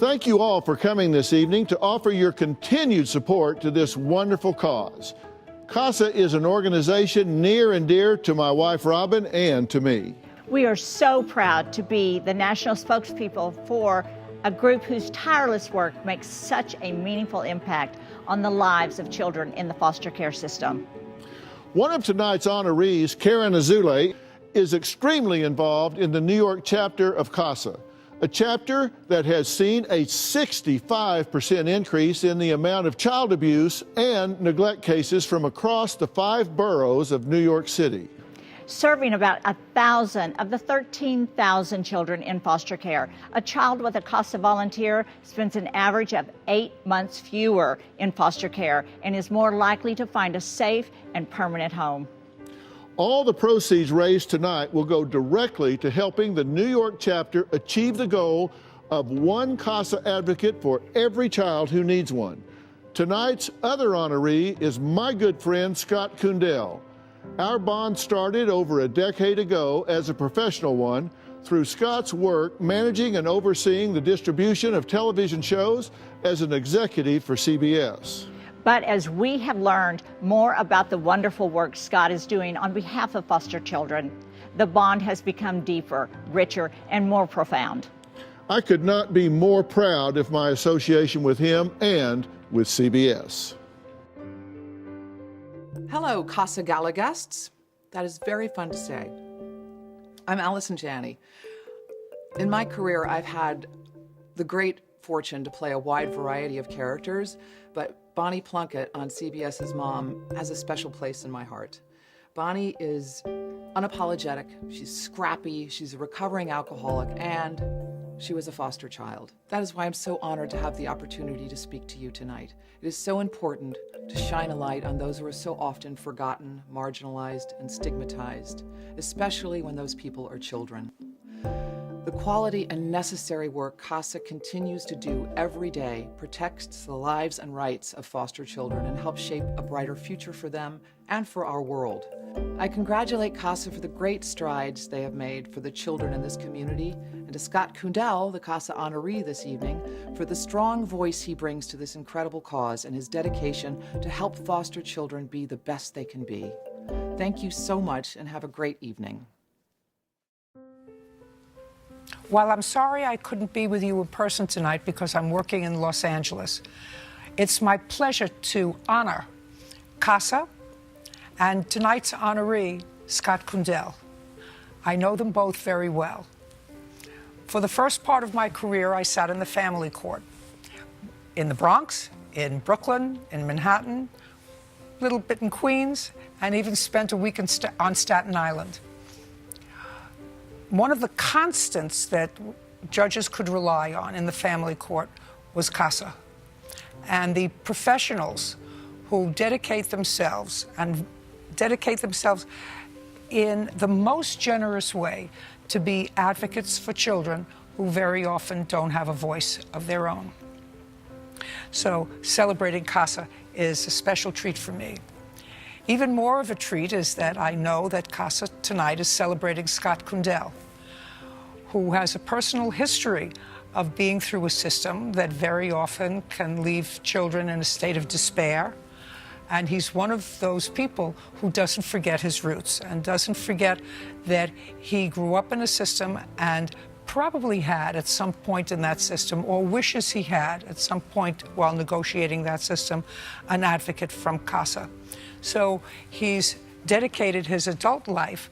Thank you all for coming this evening to offer your continued support to this wonderful cause. CASA is an organization near and dear to my wife Robin and to me. We are so proud to be the national spokespeople for a group whose tireless work makes such a meaningful impact on the lives of children in the foster care system. One of tonight's honorees, Karen Azoulay, is extremely involved in the New York chapter of CASA, a chapter that has seen a 65% increase in the amount of child abuse and neglect cases from across the 5 boroughs of New York City. Serving about 1,000 of the 13,000 children in foster care. A child with a CASA volunteer spends an average of 8 months fewer in foster care and is more likely to find a safe and permanent home. All the proceeds raised tonight will go directly to helping the New York chapter achieve the goal of one CASA advocate for every child who needs one. Tonight's other honoree is my good friend Scott Koondel. Our bond started over a decade ago as a professional one through Scott's work managing and overseeing the distribution of television shows as an executive for CBS. But as we have learned more about the wonderful work Scott is doing on behalf of foster children, the bond has become deeper, richer, and more profound. I could not be more proud of my association with him and with CBS. Hello, CASA Gala guests. That is very fun to say. I'm Allison Janney. In my career, I've had the great fortune to play a wide variety of characters, but Bonnie Plunkett on CBS's Mom has a special place in my heart. Bonnie is unapologetic, she's scrappy, she's a recovering alcoholic, and she was a foster child. That is why I'm so honored to have the opportunity to speak to you tonight. It is so important to shine a light on those who are so often forgotten, marginalized, and stigmatized, especially when those people are children. The quality and necessary work CASA continues to do every day protects the lives and rights of foster children and helps shape a brighter future for them and for our world. I congratulate CASA for the great strides they have made for the children in this community, and to Scott Koondel, the CASA honoree this evening, for the strong voice he brings to this incredible cause and his dedication to help foster children be the best they can be. Thank you so much and have a great evening. While I'm sorry I couldn't be with you in person tonight because I'm working in Los Angeles, it's my pleasure to honor CASA and tonight's honoree, Scott Koondel. I know them both very well. For the first part of my career, I sat in the family court in the Bronx, in Brooklyn, in Manhattan, a little bit in Queens, and even spent a week on Staten Island. One of the constants that judges could rely on in the family court was CASA, and the professionals who dedicate themselves in the most generous way to be advocates for children who very often don't have a voice of their own. So celebrating CASA is a special treat for me. Even more of a treat is that I know that CASA tonight is celebrating Scott Koondel, who has a personal history of being through a system that very often can leave children in a state of despair. And he's one of those people who doesn't forget his roots and doesn't forget that he grew up in a system and probably had at some point in that system, or wishes he had at some point while negotiating that system, an advocate from CASA. So he's dedicated his adult life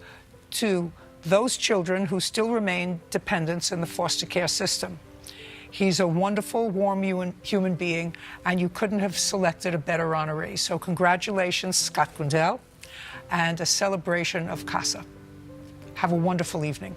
to those children who still remain dependents in the foster care system. He's a wonderful, warm human being, and you couldn't have selected a better honoree. So congratulations, Scott Koondel, and a celebration of CASA. Have a wonderful evening.